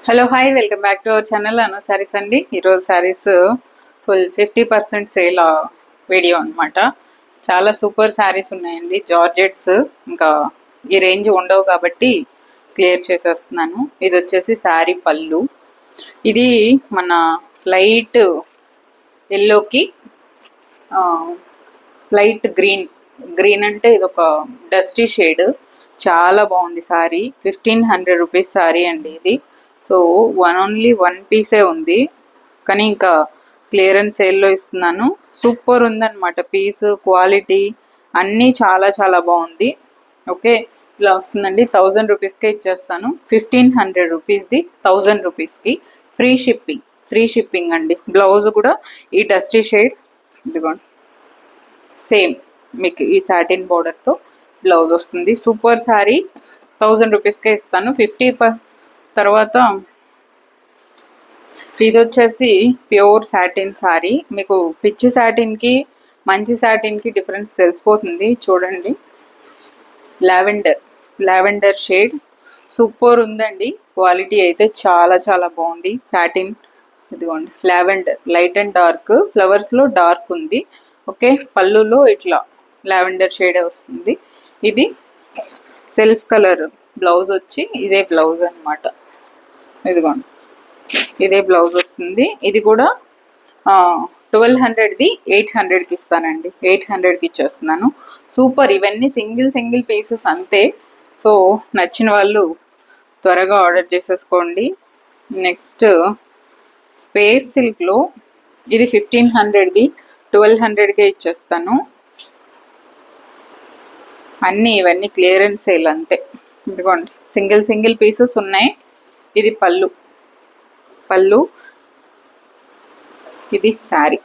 Hello hi welcome back to our channel Anu Sarees అండి. ఈరోజు saris full 50% sale video అనమాట. చాలా సూపర్ సారీస్ ఉన్నాయండి. జార్జెట్స్ ఇంకా ఈ రేంజ్ ఉండవు కాబట్టి క్లియర్ చేసేస్తున్నాను. ఇది వచ్చేసి శారీ పళ్ళు. ఇది మన లైట్ ఎల్లోకి లైట్ గ్రీన్ అంటే ఇది ఒక డస్టీ షేడ్. చాలా బాగుంది సారీ. 1500 రూపీస్ సారీ అండి ఇది. సో ఓన్లీ వన్ పీసే ఉంది కానీ ఇంకా క్లియరెన్స్ సేల్లో ఇస్తున్నాను. సూపర్ ఉందన్నమాట. పీస్ క్వాలిటీ అన్నీ చాలా చాలా బాగుంది. ఓకే, ఇలా వస్తుందండి. 1000 రూపీస్కే ఇచ్చేస్తాను. 1500 రూపీస్ది 1000 రూపీస్కి ఫ్రీ షిప్పింగ్ అండి. బ్లౌజ్ కూడా ఈ డస్టీ షేడ్ ఇదిగోండి, సేమ్ మీకు ఈ సాటిన్ బోర్డర్తో బ్లౌజ్ వస్తుంది. సూపర్ శారీ. 1000 రూపీస్కే ఇస్తాను. 50 తర్వాత ఇది వచ్చేసి ప్యూర్ సాటిన్ శారీ. మీకు పిచ్చి సాటిన్కి మంచి సాటిన్కి డిఫరెన్స్ తెలిసిపోతుంది. చూడండి, లావెండర్ షేడ్ సూపర్ ఉందండి. క్వాలిటీ అయితే చాలా చాలా బాగుంది. సాటిన్ ఇదిగోండి, లావెండర్ లైట్ అండ్ డార్క్, ఫ్లవర్స్లో డార్క్ ఉంది. ఓకే, పళ్ళులో ఇట్లా లావెండర్ షేడే వస్తుంది. ఇది సెల్ఫ్ కలర్ బ్లౌజ్ వచ్చి ఇదే బ్లౌజ్ అనమాట. ఇదిగోండి, ఇదే బ్లౌజ్ వస్తుంది. ఇది కూడా 1200ది 800కి ఇస్తానండి. 800కి ఇచ్చేస్తున్నాను. సూపర్. ఇవన్నీ సింగిల్ పీసెస్ అంతే. సో నచ్చిన వాళ్ళు త్వరగా ఆర్డర్ చేసేసుకోండి. నెక్స్ట్ స్పేస్ సిల్క్లో ఇది 1500ది 1200కే ఇచ్చేస్తాను. ఇవన్నీ క్లియరెన్స్ సేల్ అంతే. ఇదిగోండి, సింగిల్ పీసెస్ ఉన్నాయి. ఇది పళ్ళు ఇది శారీ.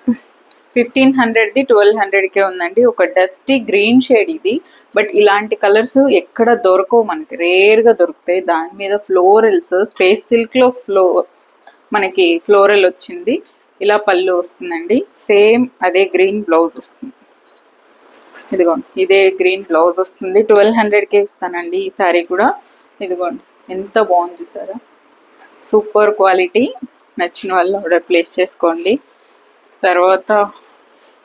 1500ది 1200కే ఉందండి. ఒక డస్టీ గ్రీన్ షేడ్ ఇది. బట్ ఇలాంటి కలర్స్ ఎక్కడ దొరకవు మనకి, రేర్గా దొరుకుతాయి. దాని మీద ఫ్లోరల్స్, స్పేస్ సిల్క్లో మనకి ఫ్లోరల్ వచ్చింది. ఇలా పళ్ళు వస్తుందండి. సేమ్ అదే గ్రీన్ బ్లౌజ్ వస్తుంది. ఇదిగోండి, ఇదే గ్రీన్ బ్లౌజ్ వస్తుంది. 1200కే ఇస్తానండి ఈ శారీ కూడా. ఇదిగోండి, ఎంత బాగుంది చూసారా. Super quality. నచ్చిన వాళ్ళు ఆర్డర్ ప్లేస్ చేసుకోండి. తర్వాత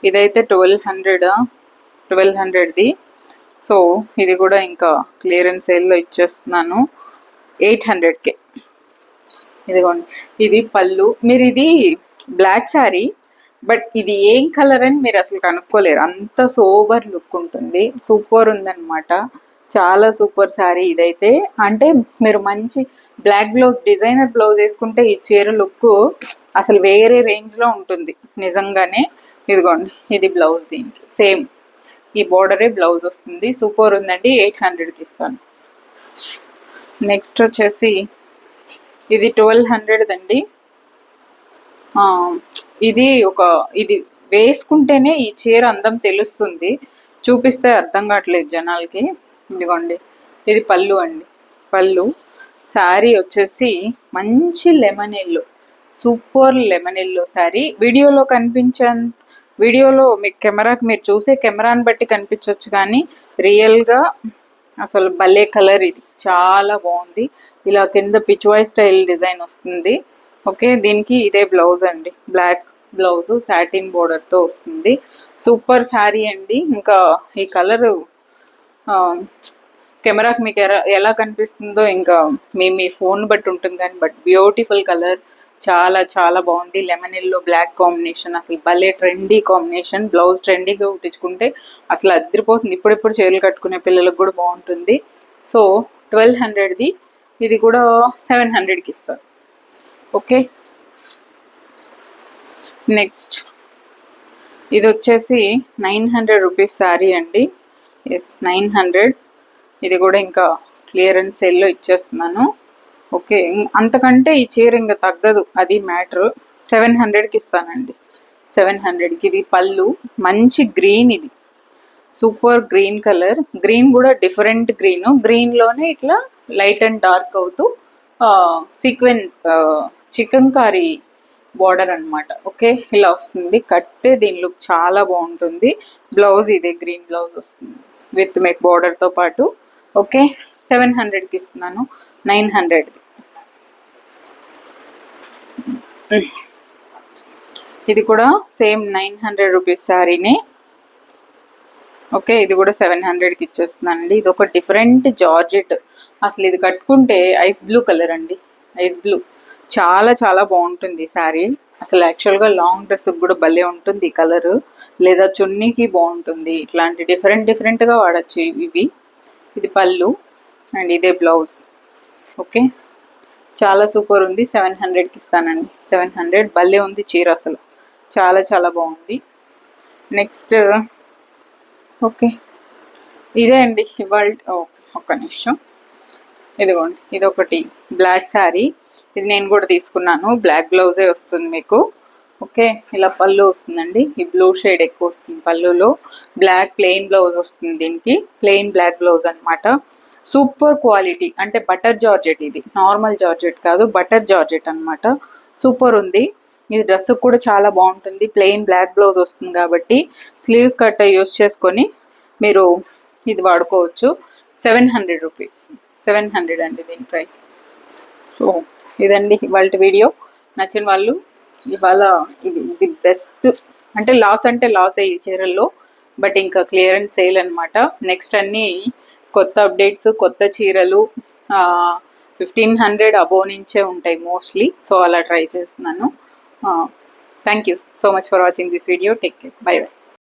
ఇదైతే 1200ది. సో ఇది కూడా ఇంకా క్లియరెన్స్ సేల్లో ఇచ్చేస్తున్నాను 800కే. ఇదిగోండి, ఇది పళ్ళు. మీరు ఇది బ్లాక్ శారీ, బట్ ఇది ఏం కలర్ అని మీరు అసలు కనుక్కోలేరు. అంత సోబర్ లుక్ ఉంటుంది. సూపర్ ఉందన్నమాట. చాలా సూపర్ శారీ ఇదైతే. అంటే మీరు మంచి బ్లాక్ బ్లౌజ్, డిజైనర్ బ్లౌజ్ వేసుకుంటే ఈ చీర లుక్ అసలు వేరే రేంజ్లో ఉంటుంది నిజంగానే. ఇదిగోండి, ఇది బ్లౌజ్. దీనికి సేమ్ ఈ బోర్డరే బ్లౌజ్ వస్తుంది. సూపర్ ఉందండి. 800కి ఇస్తాను. నెక్స్ట్ వచ్చేసి ఇది 1200 అండి. ఇది వేసుకుంటేనే ఈ చీర అందం తెలుస్తుంది. చూపిస్తే అర్థం కావట్లేదు జనాలకి. ఇదిగోండి, ఇది పళ్ళు అండి. పళ్ళు శారీ వచ్చేసి మంచి lemon yellow, super lemon yellow sari. వీడియోలో మీకు కెమెరాకి, మీరు చూసే కెమెరాని బట్టి కనిపించవచ్చు కానీ రియల్గా అసలు భలే కలర్. ఇది చాలా బాగుంది. ఇలా కింద పిచ్వాయ్ స్టైల్ డిజైన్ వస్తుంది. ఓకే, దీనికి ఇదే బ్లౌజ్ అండి. బ్లాక్ బ్లౌజ్ సాటిన్ బోర్డర్తో వస్తుంది. సూపర్ శారీ అండి. ఇంకా ఈ కలరు కెమెరాకి మీకు ఎలా కనిపిస్తుందో ఇంకా మీ ఫోన్ బట్టి ఉంటుంది కానీ, బట్ బ్యూటిఫుల్ కలర్. చాలా చాలా బాగుంది. లెమన్ ఎల్లో బ్లాక్ కాంబినేషన్ అసలు భలే ట్రెండీ కాంబినేషన్. బ్లౌజ్ ట్రెండీగా కుట్టించుకుంటే అసలు అదిరిపోతుంది. ఇప్పుడిప్పుడు చీరలు కట్టుకునే పిల్లలకు కూడా బాగుంటుంది. సో 1200ది ఇది కూడా 700కి ఇస్తారు. ఓకే, నెక్స్ట్ ఇది వచ్చేసి 900 రూపీస్ శారీ అండి. ఎస్, 900. ఇది కూడా ఇంకా క్లియరెన్స్ సేల్లో ఇచ్చేస్తున్నాను. ఓకే, అంతకంటే ఈ చీర ఇంకా తగ్గదు, అది మ్యాటర్. 700కి ఇస్తానండి. 700కి. ఇది పళ్ళు మంచి గ్రీన్. ఇది సూపర్ గ్రీన్ కలర్. గ్రీన్ కూడా డిఫరెంట్ గ్రీన్లోనే ఇట్లా లైట్ అండ్ డార్క్ అవుతూ సీక్వెన్స్ చికంకారీ బార్డర్ అనమాట. ఓకే, ఇలా వస్తుంది. కట్టే దీని లుక్ చాలా బాగుంటుంది. బ్లౌజ్ ఇదే గ్రీన్ బ్లౌజ్ వస్తుంది విత్ మెక్ బార్డర్తో పాటు. ఓకే, 700కి ఇస్తున్నాను. 900. ఇది కూడా సేమ్ 900 రూపీస్ శారీనే. ఓకే, ఇది కూడా 700కి ఇచ్చేస్తున్నానండి. ఇది ఒక డిఫరెంట్ జార్జెట్. అసలు ఇది కట్టుకుంటే ఐస్ బ్లూ కలర్ అండి, ఐస్ బ్లూ. చాలా చాలా బాగుంటుంది శారీ. అసలు యాక్చువల్గా లాంగ్ డ్రెస్కి కూడా భలే ఉంటుంది ఈ కలరు, లేదా చున్నీకి బాగుంటుంది. ఇట్లాంటి డిఫరెంట్ డిఫరెంట్గా వాడచ్చు ఇవి. ఇది పళ్ళు అండ్ ఇదే బ్లౌజ్. ఓకే, చాలా సూపర్ ఉంది. 700కి ఇస్తానండి. 700 భలే ఉంది చీర, అసలు చాలా చాలా బాగుంది. నెక్స్ట్ ఓకే, ఇదే అండి ఇవాళ. ఒక్క నిమిషం, ఇదిగోండి ఇదొకటి బ్లాక్ శారీ. ఇది నేను కూడా తీసుకున్నాను. బ్లాక్ బ్లౌజే వస్తుంది మీకు. ఓకే, ఇలా పళ్ళు వస్తుందండి. ఈ బ్లూ షేడ్ ఎక్కువ వస్తుంది పళ్ళులో. బ్లాక్ ప్లెయిన్ బ్లౌజ్ వస్తుంది దీనికి, ప్లెయిన్ బ్లాక్ బ్లౌజ్ అనమాట. సూపర్ క్వాలిటీ, అంటే బటర్ జార్జెట్. ఇది నార్మల్ జార్జెట్ కాదు, బటర్ జార్జెట్ అనమాట. సూపర్ ఉంది. ఇది డ్రెస్ కూడా చాలా బాగుంటుంది. ప్లెయిన్ బ్లాక్ బ్లౌజ్ వస్తుంది కాబట్టి స్లీవ్స్ కట్ యూస్ చేసుకొని మీరు ఇది వాడుకోవచ్చు. 700 రూపీస్, 700 అండి దీని ప్రైస్. సో ఇదండి ఇవాళ వీడియో. నచ్చిన వాళ్ళు ఇవాళ ఇది బెస్ట్. అంటే లాస్ అయ్యి చీరల్లో, బట్ ఇంకా క్లియరెన్స్ సేల్ అనమాట. నెక్స్ట్ అన్నీ కొత్త అప్డేట్స్, కొత్త చీరలు 1500 అబోవ్ నుంచే ఉంటాయి మోస్ట్లీ. సో అలా ట్రై చేస్తున్నాను. Thank you so much for watching this video. Take care. Bye bye.